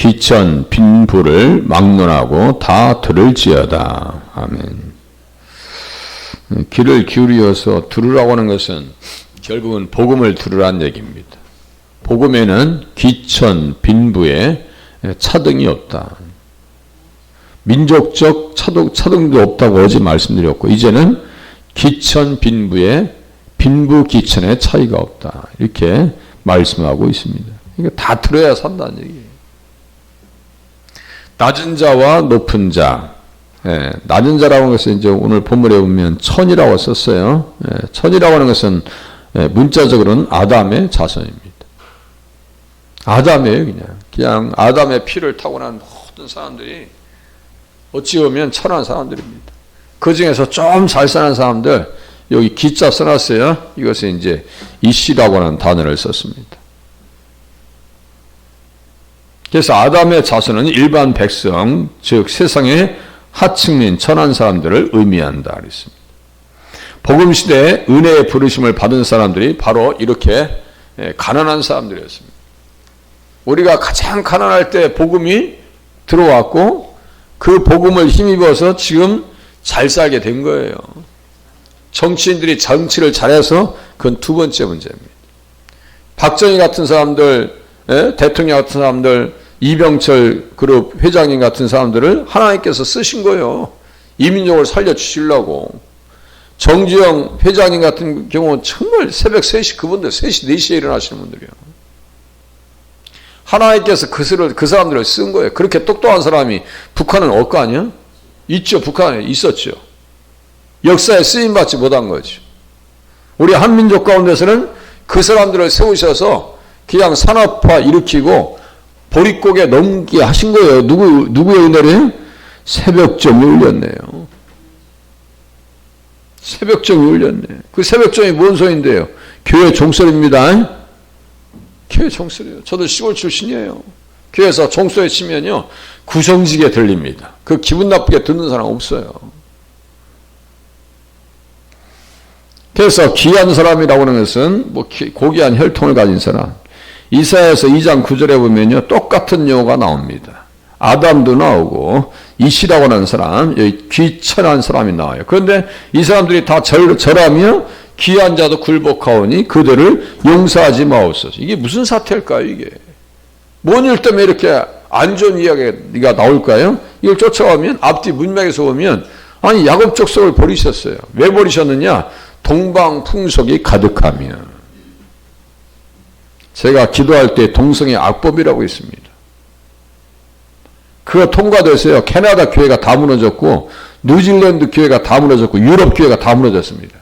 기천 빈부를 막론하고 다 들을지어다. 아멘. 귀를 기울여서 들으라고 하는 것은 결국은 복음을 들으라는 얘기입니다. 복음에는 기천 빈부에 차등이 없다. 민족적 차등도 없다고 어제 말씀드렸고, 이제는 기천 빈부에 빈부 기천의 차이가 없다. 이렇게 말씀하고 있습니다. 이거 다 들어야 산다는 얘기예요. 낮은 자와 높은 자. 낮은 자라고 하는 것은 이제 오늘 본문에 보면 천이라고 썼어요. 천이라고 하는 것은 문자적으로는 아담의 자손입니다. 아담이에요, 그냥 아담의 피를 타고난 모든 사람들이 어찌 보면 천한 사람들입니다. 그 중에서 좀 잘 사는 사람들, 여기 기자 써놨어요. 이것은 이제 이씨라고 하는 단어를 썼습니다. 그래서 아담의 자손은 일반 백성, 즉 세상의 하층민, 천한 사람들을 의미한다 그랬습니다. 복음 시대에 은혜의 부르심을 받은 사람들이 바로 이렇게 가난한 사람들이었습니다. 우리가 가장 가난할 때 복음이 들어왔고 그 복음을 힘입어서 지금 잘 살게 된 거예요. 정치인들이 정치를 잘해서 그건 두 번째 문제입니다. 박정희 같은 사람들, 대통령 같은 사람들, 이병철 그룹 회장님 같은 사람들을 하나님께서 쓰신 거예요. 이민족을 살려주시려고. 정주영 회장님 같은 경우는 정말 새벽 3시, 그분들 3시, 4시에 일어나시는 분들이에요. 하나님께서 그 사람들을 쓴 거예요. 그렇게 똑똑한 사람이 북한은 올 거 아니야? 있죠. 북한에 있었죠. 역사에 쓰임받지 못한 거죠. 우리 한민족 가운데서는 그 사람들을 세우셔서 그냥 산업화 일으키고 보릿고개 넘게 하신 거예요. 누구의 은혜래요? 새벽점이 울렸네요. 새벽점이 울렸네. 그 새벽점이 뭔 소리인데요? 교회 종소리입니다. 교회 종소리예요. 저도 시골 출신이에요. 교회에서 종소리 치면요, 구성지게 들립니다. 그 기분 나쁘게 듣는 사람 없어요. 그래서 귀한 사람이라고 하는 것은 뭐 고귀한 혈통을 가진 사람. 이사야서 2장 9절에 보면요, 똑같은 용어가 나옵니다. 아담도 나오고 이시라고 하는 사람, 여기 귀천한 사람이 나와요. 그런데 이 사람들이 다 절하며 귀한 자도 굴복하오니 그들을 용서하지 마옵소서. 이게 무슨 사태일까요, 이게? 뭔 일 때문에 이렇게 안 좋은 이야기가 나올까요? 이걸 쫓아오면, 앞뒤 문맥에서 보면, 아니, 야곱 족속을 버리셨어요. 왜 버리셨느냐? 동방풍속이 가득하며. 제가 기도할 때 동성애 악법이라고 있습니다. 그거 통과돼서요, 캐나다 교회가 다 무너졌고, 뉴질랜드 교회가 다 무너졌고, 유럽 교회가 다 무너졌습니다.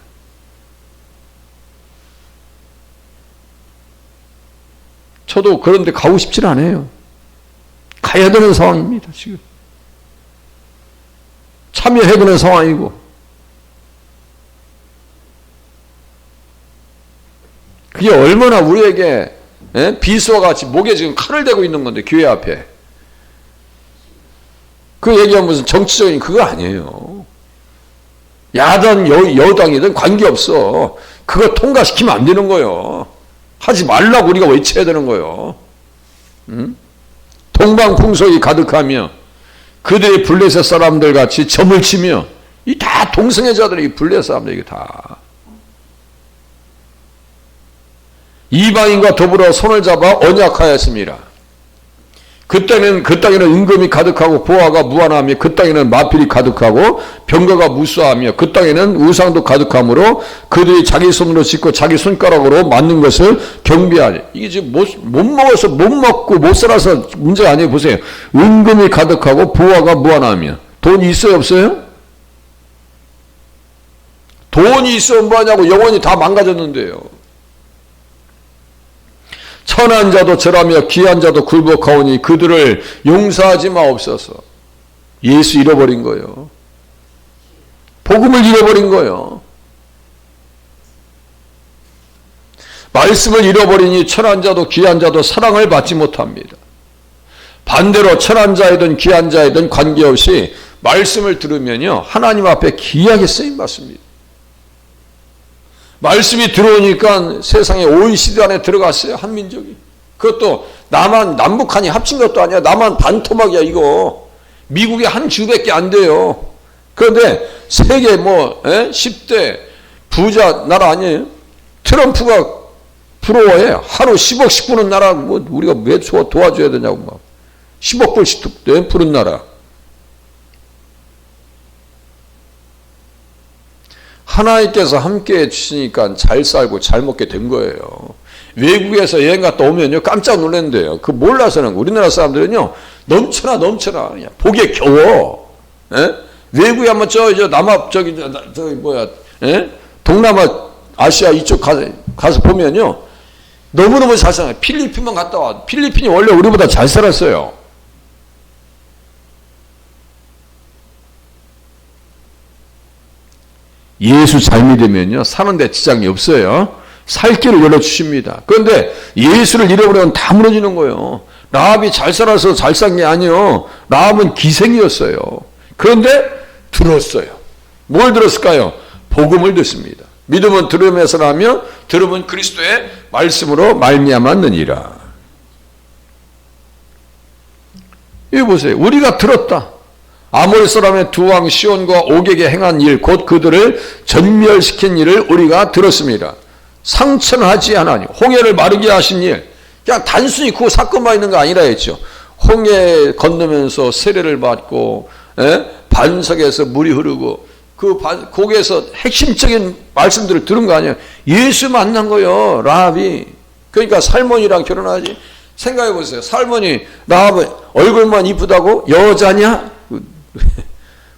저도 그런데 가고 싶진 않아요. 가야 되는 상황입니다, 지금. 참여해야 되는 상황이고. 그게 얼마나 우리에게 비수와 같이 목에 지금 칼을 대고 있는 건데, 교회 앞에. 그 얘기하면 무슨 정치적인 그거 아니에요. 야당, 여당이든 관계없어. 그거 통과시키면 안 되는 거예요. 하지 말라고 우리가 외쳐야 되는 거예요. 응? 동방풍속이 가득하며 그들의 블레셋 사람들 같이 점을 치며, 이 다 동성애자들이 블레셋 사람들이 다. 이방인과 더불어 손을 잡아 언약하였습니다. 그 땅에는 임금이 가득하고 보화가 무한하며, 그 땅에는 마필이 가득하고 병거가 무수하며, 그 땅에는 우상도 가득하므로 그들이 자기 손으로 짓고 자기 손가락으로 만든 것을 경배하니. 이게 지금 못 먹어서 못 먹고 못 살아서 문제가 아니에요. 보세요. 임금이 가득하고 보화가 무한하며. 돈이 있어요, 없어요? 돈이 있으면 뭐하냐고. 영혼이 다 망가졌는데요. 천한 자도 절하며 귀한 자도 굴복하오니 그들을 용서하지 마옵소서. 예수 잃어버린 거예요. 복음을 잃어버린 거예요. 말씀을 잃어버리니 천한 자도 귀한 자도 사랑을 받지 못합니다. 반대로 천한 자이든 귀한 자이든 관계없이 말씀을 들으면요, 하나님 앞에 귀하게 쓰임받습니다. 말씀이 들어오니까 세상에 OECD 안에 들어갔어요, 한민족이. 그것도 남한, 남북한이 합친 것도 아니야. 남한 반토막이야, 이거. 미국의 한 주밖에 안 돼요. 그런데 세계 10대 부자 나라 아니에요? 트럼프가 부러워해. 하루 10억씩 부는 나라, 우리가 왜 도와줘야 되냐고, 막. 10억 불씩 부는 나라. 하나님께서 함께 해주시니까 잘 살고 잘 먹게 된 거예요. 외국에서 여행 갔다 오면요, 깜짝 놀랐는데요. 그 몰라서는 우리나라 사람들은요, 넘쳐나. 그냥 보기에 겨워. 예? 외국에 한번 동남아, 아시아 이쪽 가서 보면요, 너무너무 잘 살아요. 필리핀만 갔다 와. 필리핀이 원래 우리보다 잘 살았어요. 예수 잘 믿으면요, 사는데 지장이 없어요. 살 길을 열어주십니다. 그런데 예수를 잃어버리면 다 무너지는 거예요. 라합이 잘 살아서 잘 산 게 아니에요. 라합은 기생이었어요. 그런데 들었어요. 뭘 들었을까요? 복음을 듣습니다. 믿음은 들음에서 나며 들음은 그리스도의 말씀으로 말미암았느니라. 이거 보세요. 우리가 들었다. 아모리 사람의 두 왕 시온과 옥에게 행한 일, 곧 그들을 전멸시킨 일을 우리가 들었습니다. 상천하지 않으니 홍해를 마르게 하신 일, 그냥 단순히 그 사건만 있는 거 아니라 했죠. 홍해 건너면서 세례를 받고 반석에서 물이 흐르고 거기에서 핵심적인 말씀들을 들은 거 아니에요. 예수 만난 거예요, 라합이. 그러니까 살몬이랑 결혼하지. 생각해 보세요. 살몬이 라합은 얼굴만 이쁘다고 여자냐?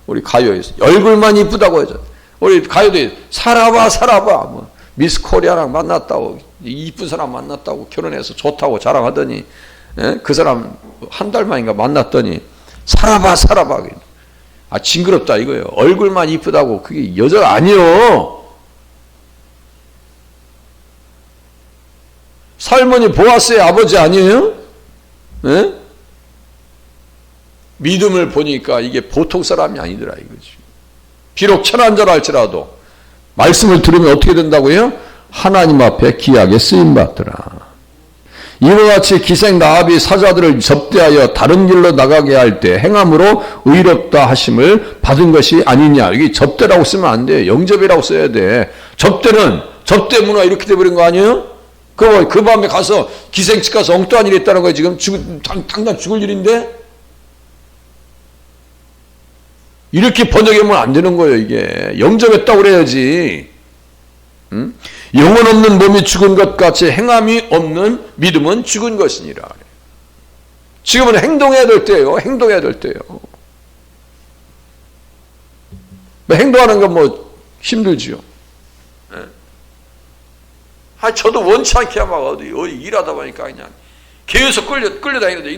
우리 가요에서 얼굴만 이쁘다고 하죠. 우리 가요도 살아봐 미스 코리아랑 만났다고, 이쁜 사람 만났다고, 결혼해서 좋다고 자랑하더니 그 사람 한 달 만인가 만났더니 살아봐 징그럽다 이거예요. 얼굴만 이쁘다고 그게 여자가 아니요. 살몬이 보아스의 아버지 아니에요? 믿음을 보니까 이게 보통 사람이 아니더라 이거지. 비록 천한 자라 할지라도 말씀을 들으면 어떻게 된다고요? 하나님 앞에 귀하게 쓰임받더라. 이와 같이 기생 라합이 사자들을 접대하여 다른 길로 나가게 할 때 행함으로 의롭다 하심을 받은 것이 아니냐. 여기 접대라고 쓰면 안 돼요. 영접이라고 써야 돼. 접대 문화 이렇게 돼버린 거 아니에요? 그 밤에 가서 기생집 가서 엉뚱한 일 했다는 거예요. 지금 당장 죽을 일인데? 이렇게 번역하면 안 되는 거예요, 이게. 영접했다고 그래야지. 영혼 없는 몸이 죽은 것 같이 행함이 없는 믿음은 죽은 것이니라. 지금은 행동해야 될 때예요. 행동해야 될 때예요. 행동하는 건 힘들지요. 저도 원치 않게 막 어디 일하다 보니까 그냥 계속 끌려다니는데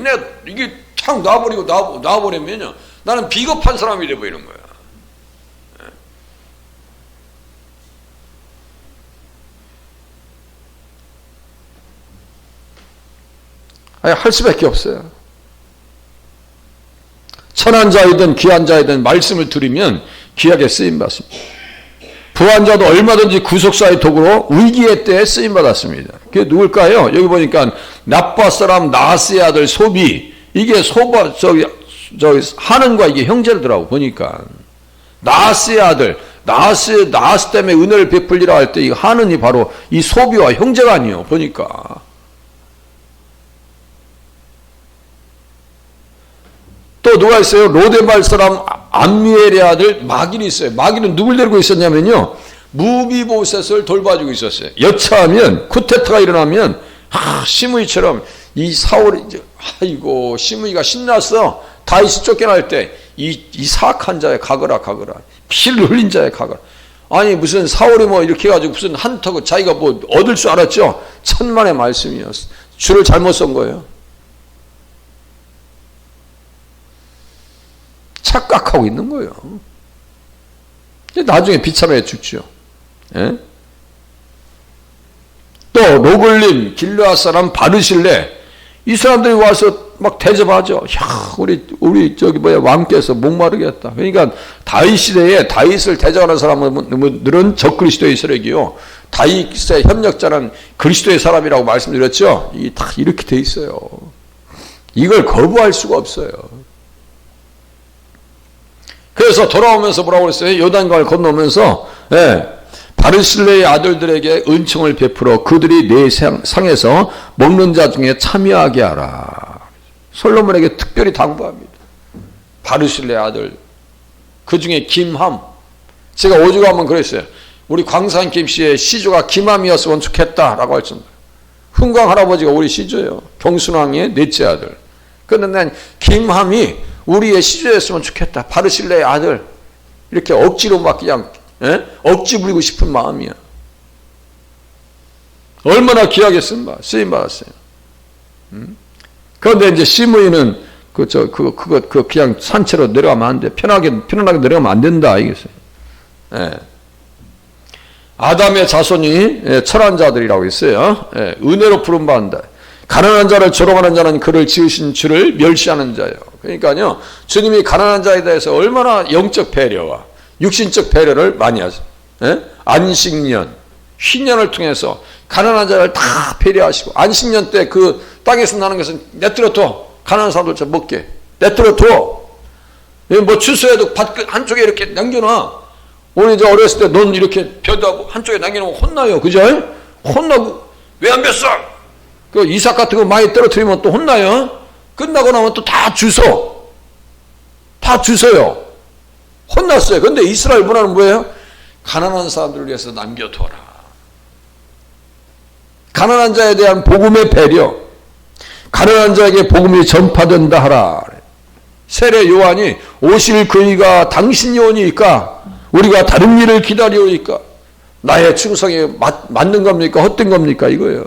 이게 탁 놔버리면요. 나는 비겁한 사람이 돼 보이는 거야. 할 수밖에 없어요. 천한 자이든 귀한 자이든 말씀을 들으면 귀하게 쓰임받습니다. 부한 자도 얼마든지 구속사의 도구로 위기의 때에 쓰임받았습니다. 그게 누굴까요? 여기 보니까 나빠 사람 나스의 아들 소비, 이게 하는과 이게 형제더라고 보니까. 나스의 아들, 나스 때문에 은혜를 베풀리라 할 때 이 하는이 바로 이 소비와 형제가 아니에요. 보니까. 또 누가 있어요? 로데발 사람 암미엘의 아들 마길이 있어요. 마길은 누굴 데리고 있었냐면요, 무비보셋을 돌봐주고 있었어요. 여차하면 쿠데타가 일어나면 시므이처럼 이 사울이 시므이가 신났어. 다윗이 쫓겨날 때 이 사악한 자의 가거라 피를 흘린 자의 가거라. 아니 무슨 사울이 이렇게 해가지고 무슨 한턱 자기가 얻을 줄 알았죠? 천만의 말씀이었어. 줄을 잘못 쓴 거예요. 착각하고 있는 거예요. 나중에 비참해 죽죠. 예? 또 로글림 길르앗 사람 바르실레, 이 사람들이 와서 막 대접하죠. 야, 우리 왕께서 목마르겠다. 그러니까 다윗 시대에 다윗을 대적하는 사람들은 적그리스도의 세력이요, 다윗의 협력자는 그리스도의 사람이라고 말씀드렸죠. 다 이렇게 돼 있어요. 이걸 거부할 수가 없어요. 그래서 돌아오면서 뭐라고 그랬어요? 요단강을 건너면서 바르실레의 아들들에게 은총을 베풀어 그들이 내 상에서 먹는 자 중에 참여하게 하라. 솔로몬에게 특별히 당부합니다. 바르실레의 아들, 그 중에 김함. 제가 오죽 하면 그랬어요. 우리 광산 김씨의 시조가 김함이었으면 좋겠다라고 할 정도로. 흥광 할아버지가 우리 시조예요. 경순왕의 넷째 아들. 그런데 난 김함이 우리의 시조였으면 좋겠다. 바르실레의 아들. 이렇게 억지로 막 그냥 억지 부리고 싶은 마음이야. 얼마나 귀하게 쓰임 받았어요. 그런데 이제 시므이는 그냥 산채로 내려가면 안 돼. 편하게 내려가면 안 된다. 이겠어요. 아담의 자손이 철한 자들이라고 했어요. 은혜로 부름받는다. 가난한 자를 조롱하는 자는 그를 지으신 주를 멸시하는 자예요. 그러니까요, 주님이 가난한 자에 대해서 얼마나 영적 배려와 육신적 배려를 많이 하세요. 안식년, 흰년을 통해서 가난한 자를 다 배려하시고, 안식년 때 그 땅에서 나는 것은 내뜨려둬. 가난한 사람들 좀 먹게. 내뜨려둬. 뭐 추수해도 밭 한쪽에 이렇게 남겨놔. 우리 이제 어렸을 때 넌 이렇게 벼다 한쪽에 남겨놓으면 혼나요. 그죠? 혼나고, 왜 안 뱄어? 그 이삭 같은 거 많이 떨어뜨리면 또 혼나요. 끝나고 나면 또 다 주워. 다 주워요. 혼났어요. 그런데 이스라엘 문화는 뭐예요? 가난한 사람들을 위해서 남겨둬라. 가난한 자에 대한 복음의 배려. 가난한 자에게 복음이 전파된다 하라. 세례 요한이 오실 그이가 당신 요원이니까 우리가 다른 일을 기다리오니까 나의 충성에 맞는 겁니까? 헛된 겁니까? 이거예요.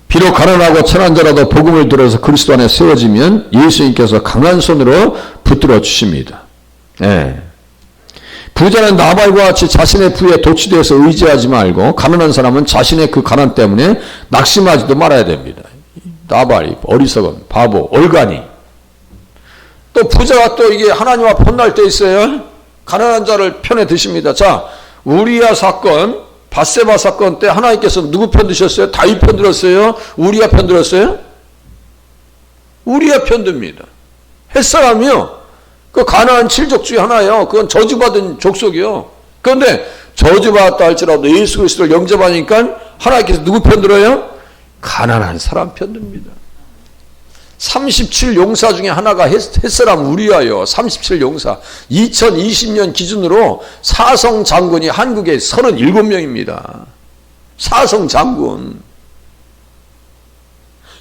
비록 가난하고 천한 자라도 복음을 들어서 그리스도 안에 세워지면 예수님께서 강한 손으로 붙들어 주십니다. 부자는 나발과 같이 자신의 부에 도취되어서 의지하지 말고 가난한 사람은 자신의 그 가난 때문에 낙심하지도 말아야 됩니다. 나발이 어리석은 바보 얼간이. 또 부자가 또 이게 하나님 앞에 혼날 때 있어요. 가난한 자를 편에 드십니다. 자, 우리야 사건, 밧세바 사건 때 하나님께서 누구 편 드셨어요? 다윗 편 들었어요? 우리야 편 들었어요? 우리야 편 듭니다. 햇사람이요. 그 가나안 7족 중에 하나예요. 그건 저주받은 족속이요. 그런데 저주받았다 할지라도 예수 그리스도를 영접하니까 하나님께서 누구 편 들어요? 가난한 사람 편 듭니다. 37용사 중에 하나가 햇사람 우리야요. 37용사. 2020년 기준으로 사성 장군이 한국에 37명입니다. 사성 장군.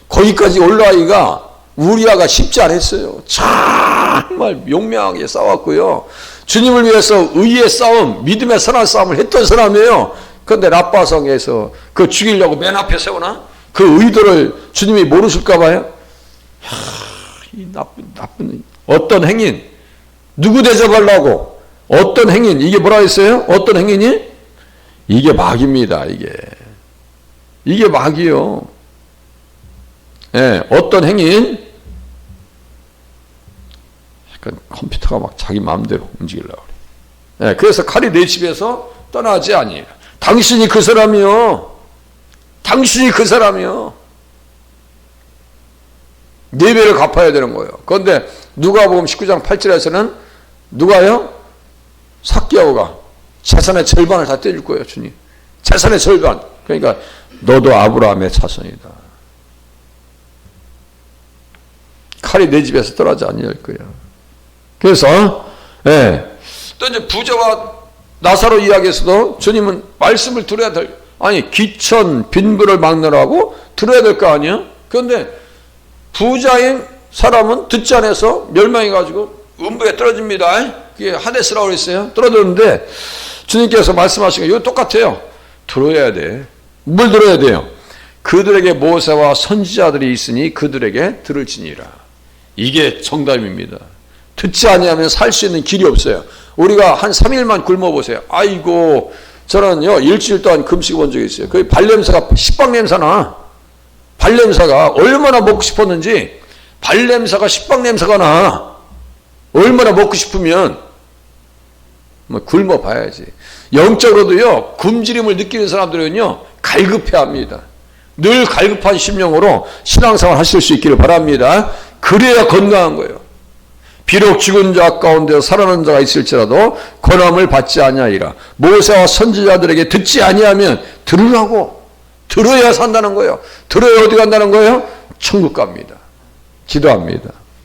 거기까지 올라가기가 우리야가 쉽지 않았어요. 정말 용맹하게 싸웠고요. 주님을 위해서 의의 싸움, 믿음의 선한 싸움을 했던 사람이에요. 그런데 라빠성에서 그 죽이려고 맨 앞에 세우나? 그 의도를 주님이 모르실까 봐요. 이 나쁜 어떤 행인, 누구 대접하려고 어떤 행인, 이게 뭐라 했어요? 어떤 행인이? 이게 마귀입니다. 이게 마귀요. 어떤 행인? 약간 컴퓨터가 막 자기 마음대로 움직이려고 그래. 그래서 칼이 내 집에서 떠나지 아니에요. 당신이 그 사람이요. 당신이 그 사람이요. 네 배를 갚아야 되는 거예요. 그런데 누가복음 19장 8절에서는 누가요? 삭개오가 재산의 절반을 다 떼줄 거예요. 주님. 재산의 절반. 그러니까 너도 아브라함의 자손이다. 칼이 내 집에서 떠나지 아니할 거야. 그래서 또 이제 부자와 나사로 이야기에서도 주님은 말씀을 들어야 될, 아니 기천 빈부를 막느라고 들어야 될 거 아니야? 그런데 부자인 사람은 듣지 않아서 멸망해가지고 음부에 떨어집니다. 그게 하데스라고 그랬어요. 떨어졌는데 주님께서 말씀하신 거 이거 똑같아요. 들어야 돼. 뭘 들어야 돼요? 그들에게 모세와 선지자들이 있으니 그들에게 들을지니라. 이게 정답입니다. 듣지 아니하면 살 수 있는 길이 없어요. 우리가 한 3일만 굶어보세요. 아이고 저는요 일주일 동안 금식 본 적이 있어요. 그 발냄새가 식빵냄새나. 발냄새가 얼마나 먹고 싶었는지 발냄새가 식빵냄새가 나. 얼마나 먹고 싶으면 뭐 굶어 봐야지. 영적으로도요 굶주림을 느끼는 사람들은요 갈급해합니다. 늘 갈급한 심령으로 신앙생활 하실 수 있기를 바랍니다. 그래야 건강한 거예요. 비록 죽은 자 가운데 살아난 자가 있을지라도 권함을 받지 아니하리라. 모세와 선지자들에게 듣지 아니하면 들으라고. 들어야 산다는 거예요. 들어야 어디 간다는 거예요? 천국 갑니다. 기도합니다.